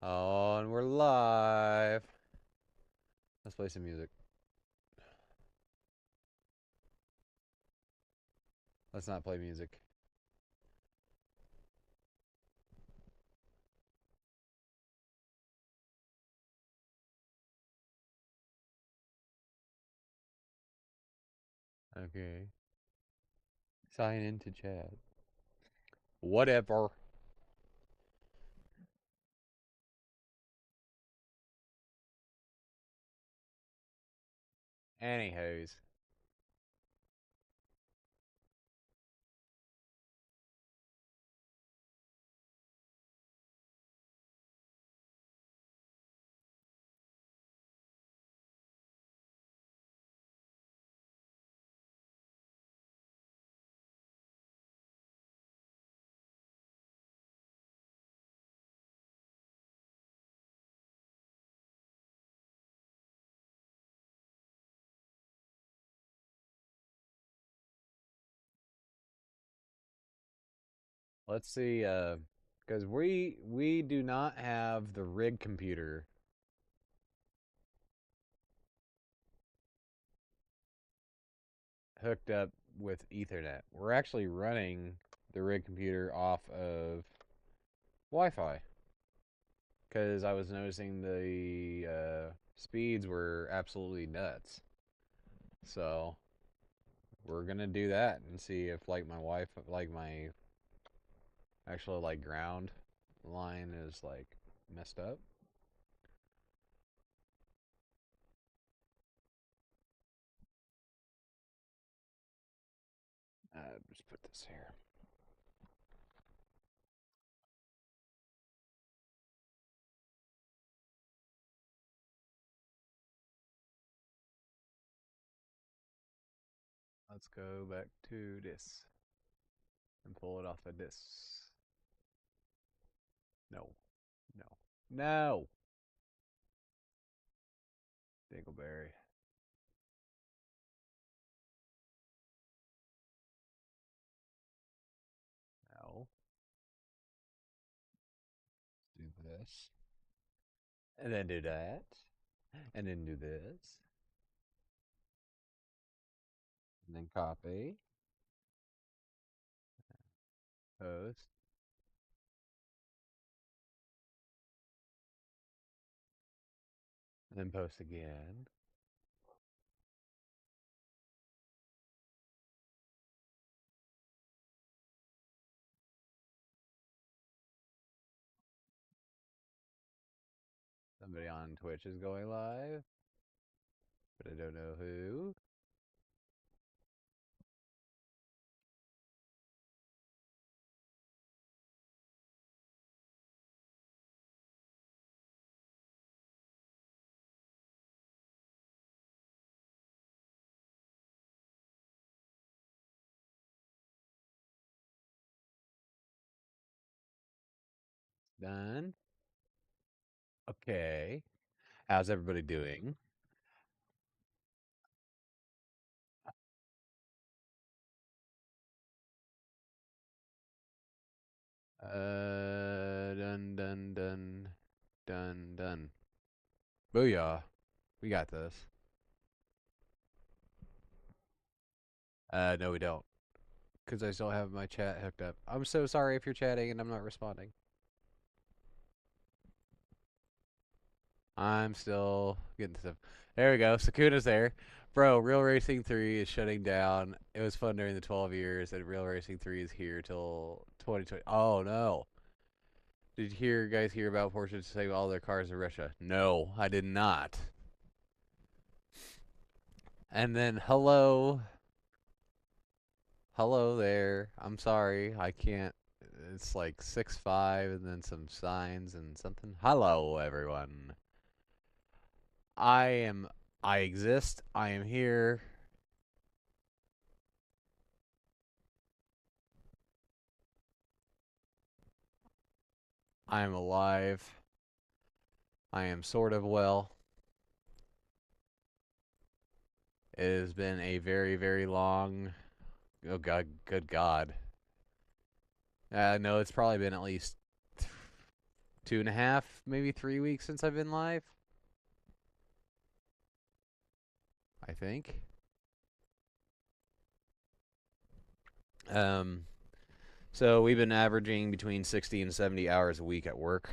Oh, and we're live. Let's play some music. Let's not play music. Okay. Sign into chat. Whatever. Anywho's. Let's see, because we do not have the rig computer hooked up with Ethernet. We're actually running the rig computer off of Wi-Fi because I was noticing the speeds were absolutely nuts. So we're gonna do that and see if like my wife, like my actual like ground line is like messed up. Just put this here. Let's go back to this and pull it off of this. No, no, no. Dingleberry. No. Let's do this. And then do that. And then do this. And then copy. Post. And then post again. Somebody on Twitch is going live, but I don't know who. Done. Okay. How's everybody doing? Done, done, done, done, done. Booyah. We got this. No, we don't. Because I still have my chat hooked up. I'm so sorry if you're chatting and I'm not responding. I'm still getting stuff. There we go. Sakuna's there. Bro, Real Racing 3 is shutting down. It was fun during the 12 years, and Real Racing 3 is here till 2020. Oh, no. Did you guys hear about Porsche save all their cars in Russia? No, I did not. And then, hello. Hello there. I'm sorry. I can't. It's like 6'5" and then some signs and something. Hello, everyone. I exist. I am here. I am alive. I am sort of well. It has been a very, very long. Oh God, good God. No, it's probably been at least 2.5, maybe 3 weeks since I've been live. I think. So we've been averaging between 60 and 70 hours a week at work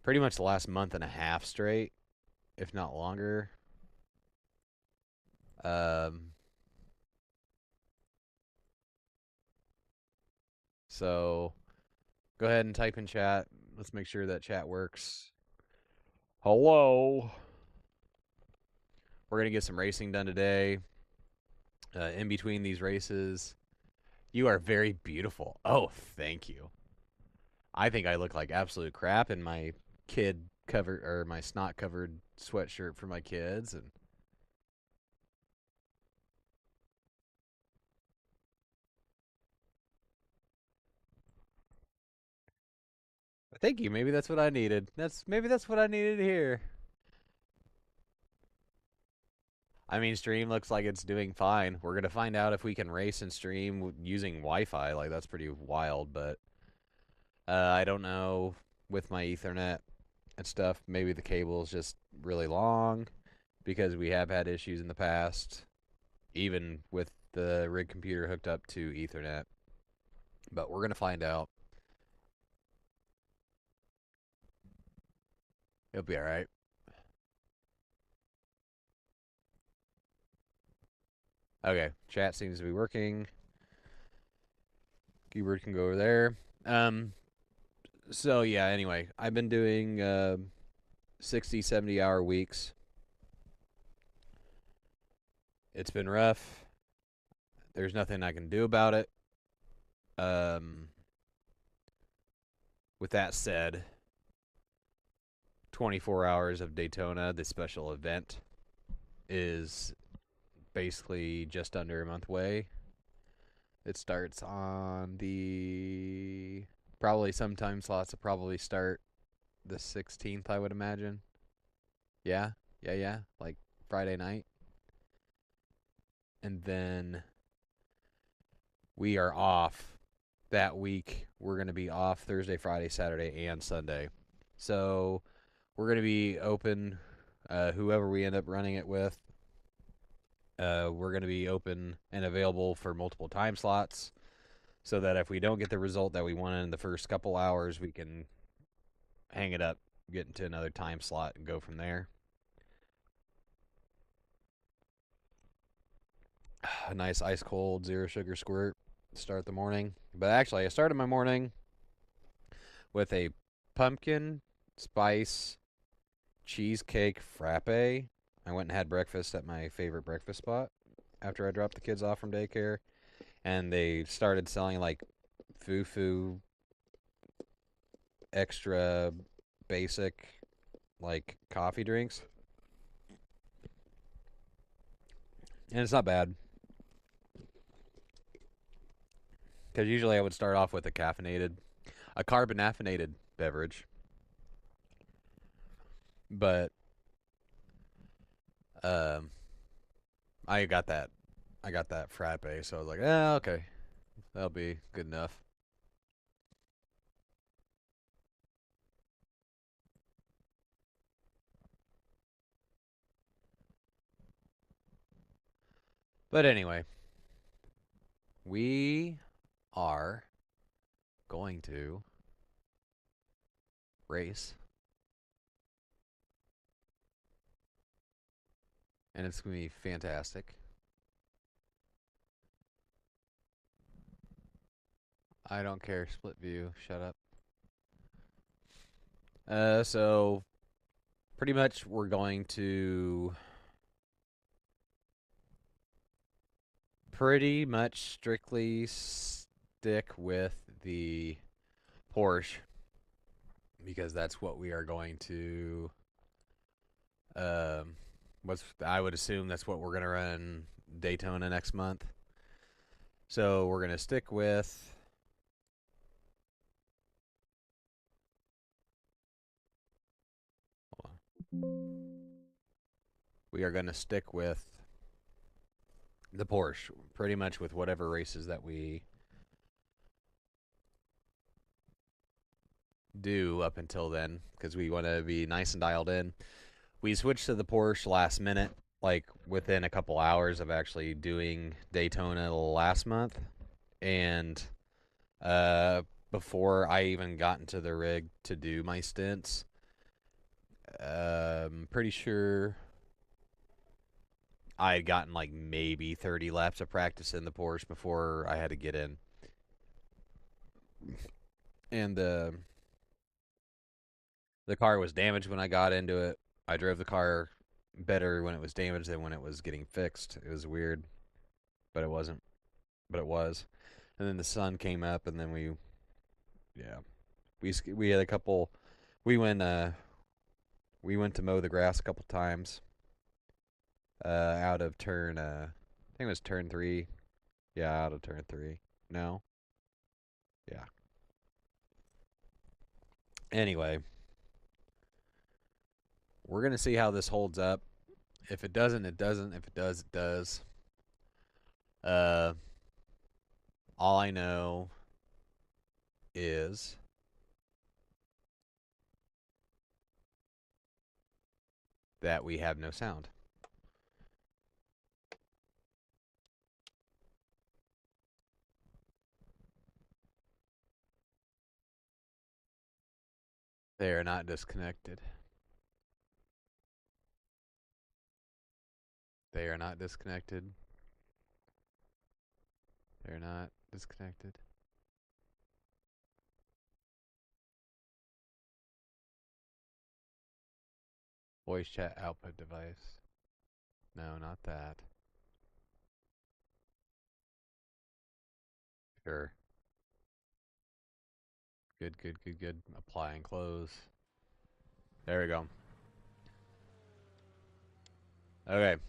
pretty much the last month and a half straight, if not longer. So go ahead and type in chat. Let's make sure that chat works. Hello. We're going to get some racing done today. In between these races. You are very beautiful. Oh, thank you. I think I look like absolute crap in my my snot covered sweatshirt for my kids, and thank you. Maybe that's what I needed. Maybe that's what I needed to hear. I mean, stream looks like it's doing fine. We're gonna find out if we can race and stream using Wi-Fi. Like, that's pretty wild, but I don't know with my Ethernet and stuff. Maybe the cable's just really long because we have had issues in the past, even with the rig computer hooked up to Ethernet. But we're gonna find out. It'll be all right. Okay, chat seems to be working. Keyword can go over there. So yeah, anyway, I've been doing 60, 70 hour weeks. It's been rough. There's nothing I can do about it. With that said, 24 hours of Daytona, the special event, is basically just under a month away. It starts on probably some time slots will probably start the 16th, I would imagine. Yeah, like Friday night. And then we are off that week. We're going to be off Thursday, Friday, Saturday, and Sunday. So we're going to be open, whoever we end up running it with. We're going to be open and available for multiple time slots so that if we don't get the result that we want in the first couple hours, we can hang it up, get into another time slot, and go from there. A nice ice cold zero sugar squirt to start the morning. But actually, I started my morning with a pumpkin spice cheesecake frappe. I went and had breakfast at my favorite breakfast spot after I dropped the kids off from daycare, and they started selling like foo extra basic like coffee drinks, and it's not bad because usually I would start off with a carbonated beverage, but I got that frappe, so I was like, okay, that'll be good enough. But anyway, we are going to race, and it's going to be fantastic. I don't care. Split view. Shut up. So pretty much we're going to pretty much strictly stick with the Porsche because that's what we are going to I would assume that's what we're going to run Daytona next month. So we're going to stick with we are going to stick with the Porsche pretty much with whatever races that we do up until then because we want to be nice and dialed in. We switched to the Porsche last minute, like within a couple hours of actually doing Daytona last month, and before I even got into the rig to do my stints, pretty sure I had gotten like maybe 30 laps of practice in the Porsche before I had to get in. And the car was damaged when I got into it. I drove the car better when it was damaged than when it was getting fixed. It was weird, but it wasn't. But it was. And then the sun came up, and then we had a couple. We went to mow the grass a couple times. Out of turn, I think it was turn 3. Yeah, out of turn 3. No. Yeah. Anyway, we're gonna see how this holds up. If it doesn't, it doesn't. If it does, it does. All I know is that we have no sound. They are not disconnected. They are not disconnected. They're not disconnected. Voice chat output device. No, not that. Sure. Good, good, good, good. Apply and close. There we go. Okay.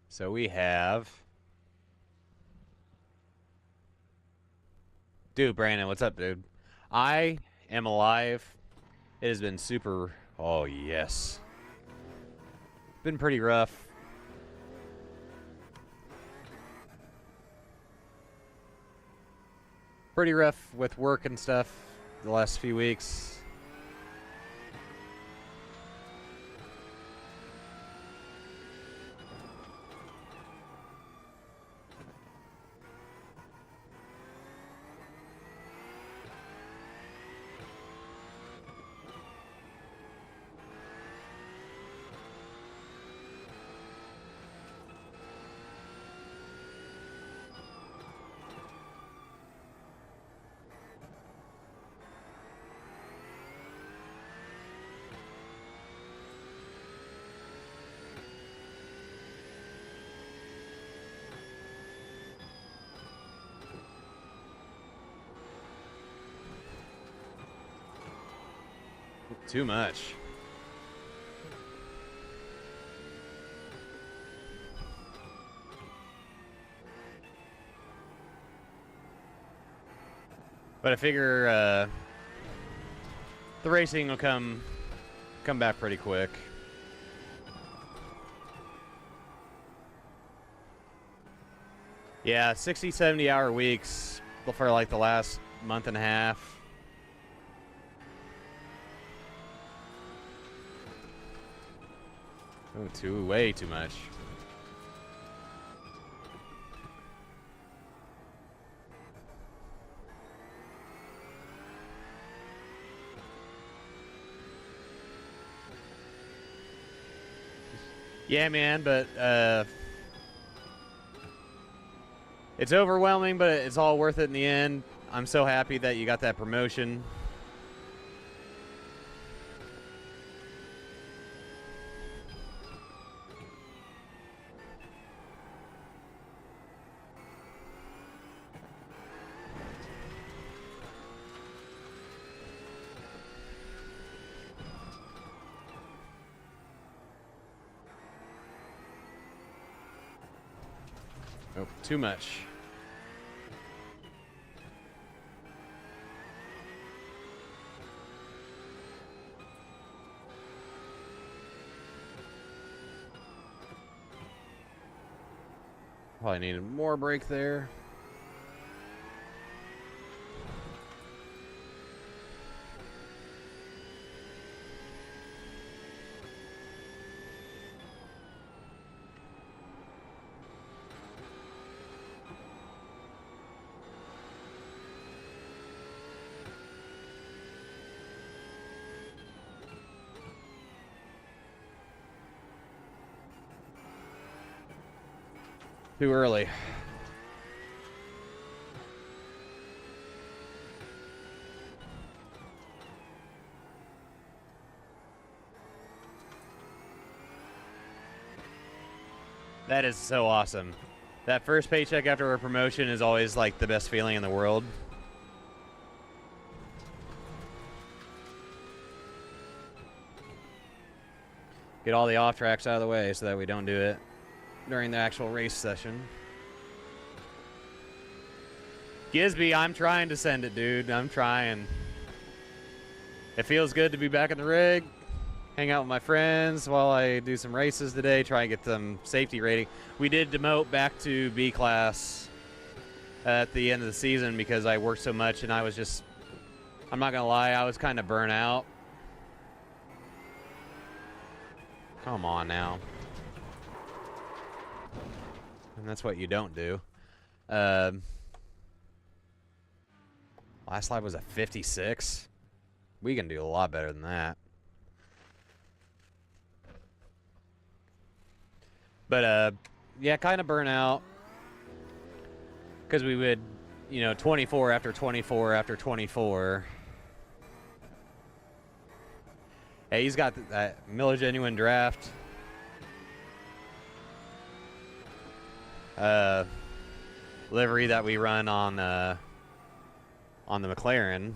So we have... Dude, Brandon, what's up, dude? I am alive. It has been super... Oh, yes. Been pretty rough. Pretty rough with work and stuff the last few weeks. Too much. But I figure the racing will come back pretty quick. Yeah, 60, 70-hour weeks for like the last month and a half. Oh, way too much. Yeah, man, but it's overwhelming, but it's all worth it in the end. I'm so happy that you got that promotion. Oh, too much. Probably needed more brake there. Too early. That is so awesome. That first paycheck after a promotion is always like the best feeling in the world. Get all the off tracks out of the way so that we don't do it during the actual race session. Gisby, I'm trying to send it, dude. I'm trying. It feels good to be back in the rig. Hang out with my friends while I do some races today. Try and get some safety rating. We did demote back to B class at the end of the season because I worked so much and I was just, I'm not going to lie, I was kind of burnt out. Come on now. And that's what you don't do. Last lap was a 56. We can do a lot better than that. But, yeah, kind of burnt out. Because we would, you know, 24 after 24 after 24. Hey, he's got that Miller Genuine Draft. Livery that we run on the McLaren.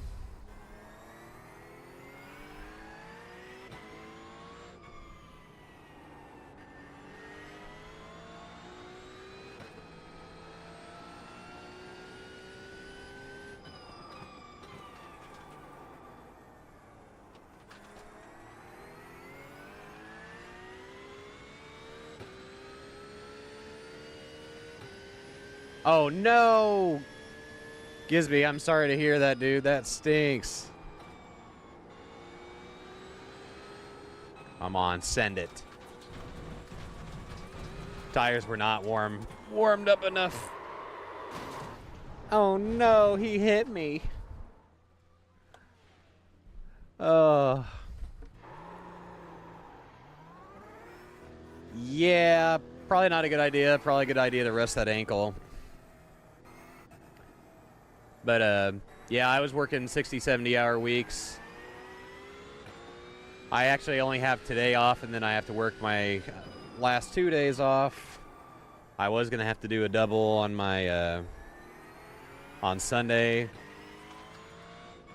Oh, no! Gisby, I'm sorry to hear that, dude. That stinks. Come on, send it. Tires were not warmed up enough. Oh, no, he hit me. Oh. Yeah, probably not a good idea. Probably a good idea to rest that ankle. But, yeah, I was working 60, 70-hour weeks. I actually only have today off, and then I have to work my last 2 days off. I was going to have to do a double on my, on Sunday.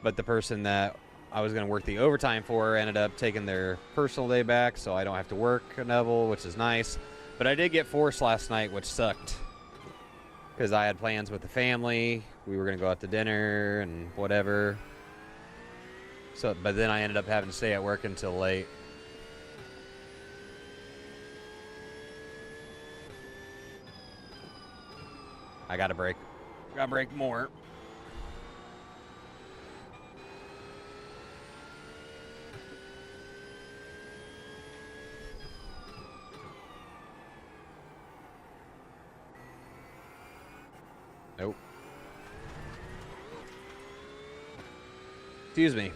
But the person that I was going to work the overtime for ended up taking their personal day back, so I don't have to work a double, which is nice. But I did get forced last night, which sucked. Because I had plans with the family. We were going to go out to dinner and whatever. So, but then I ended up having to stay at work until late. I got to break. Got to break more. Nope. Excuse me.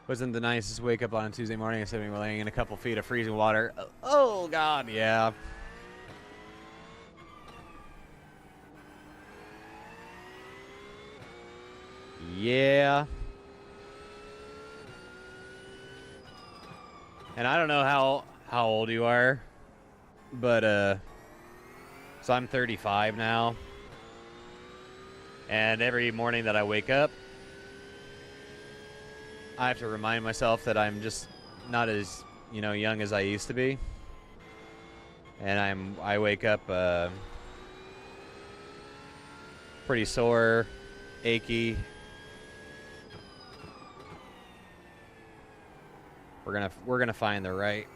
Wasn't the nicest wake up on a Tuesday morning instead of laying in a couple feet of freezing water. Oh, God, yeah. Yeah. And I don't know how old you are, but, so I'm 35 now. And every morning that I wake up, I have to remind myself that I'm just not as, you know, young as I used to be. And I wake up pretty sore, achy. We're gonna find the right.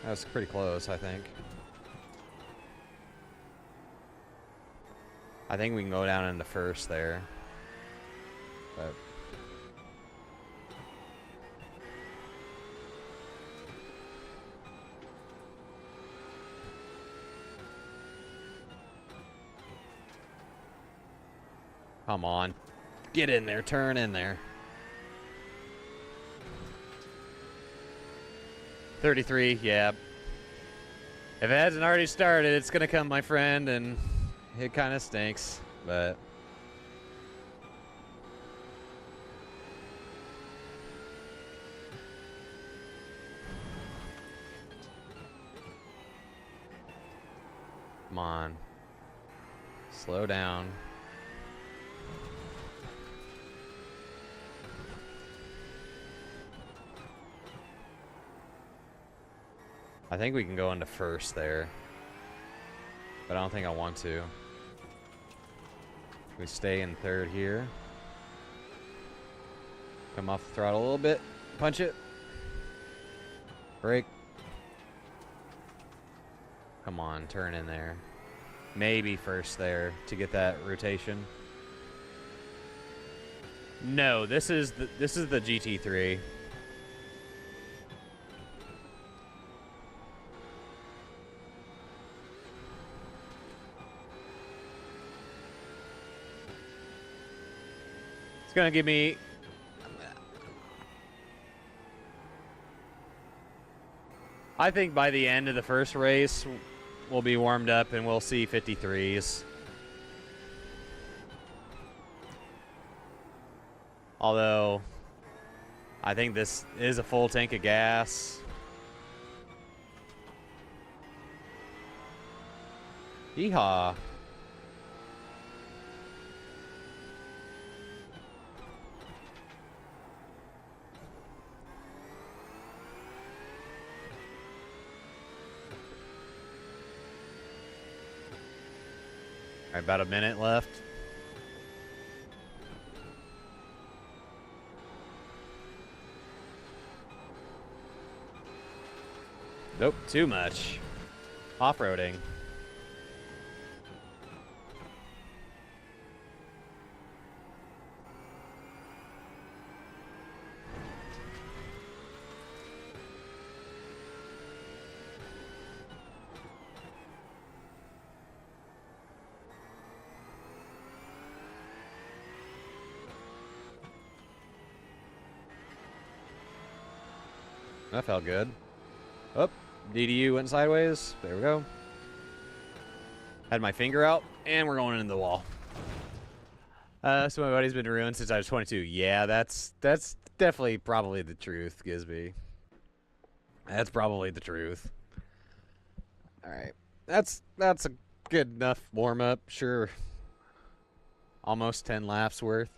That was pretty close, I think. I think we can go down into first there. But come on. Get in there, turn in there. 33, yeah. If it hasn't already started, it's gonna come, my friend, and it kind of stinks, but... Come on. Slow down. I think we can go into first there, but I don't think I want to. We stay in third here. Come off the throttle a little bit. Punch it. Brake. Come on, turn in there. Maybe first there to get that rotation. No, this is the GT3. It's gonna give me... I think by the end of the first race, we'll be warmed up and we'll see 53s. Although, I think this is a full tank of gas. Yeehaw. All right, about a minute left. Nope, too much. Off-roading. That felt good. Oh, DDU went sideways. There we go. Had my finger out, and we're going into the wall. So my body's been ruined since I was 22. Yeah, that's definitely probably the truth, Gizby. That's probably the truth. All right, that's a good enough warm up. Sure. Almost 10 laps worth.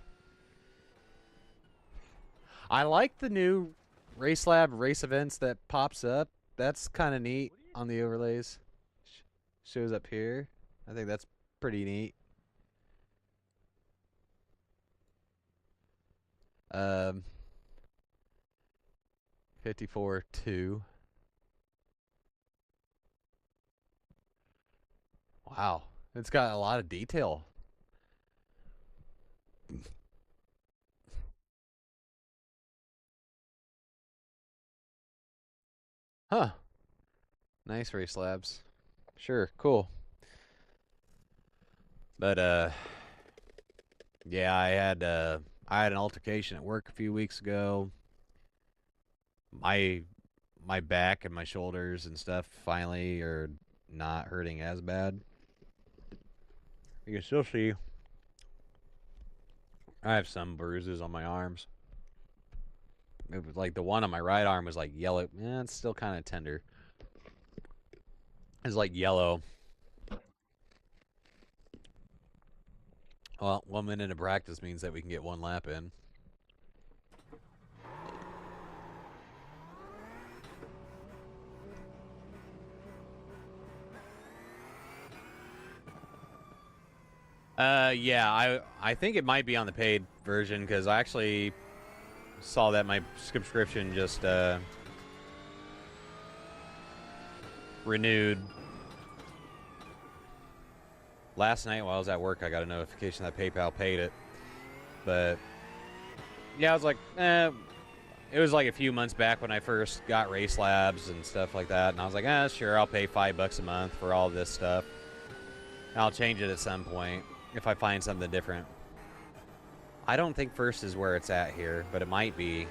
I like the new Race Lab race events that pops up. That's kind of neat on the overlays. Shows up here. I think that's pretty neat. 54-2. Wow, it's got a lot of detail. Huh. Nice Race Labs. Sure, cool. But yeah, I had an altercation at work a few weeks ago. My back and my shoulders and stuff finally are not hurting as bad. You can still see I have some bruises on my arms. It was like the one on my right arm was like yellow. Eh, it's still kind of tender. It's like yellow. Well, 1 minute of practice means that we can get one lap in. Yeah, I think it might be on the paid version because I actually saw that my subscription just renewed. Last night while I was at work, I got a notification that PayPal paid it. But yeah, I was like, it was like a few months back when I first got Race Labs and stuff like that, and I was like, sure, I'll pay $5 a month for all this stuff. And I'll change it at some point if I find something different. I don't think first is where it's at here, but it might be.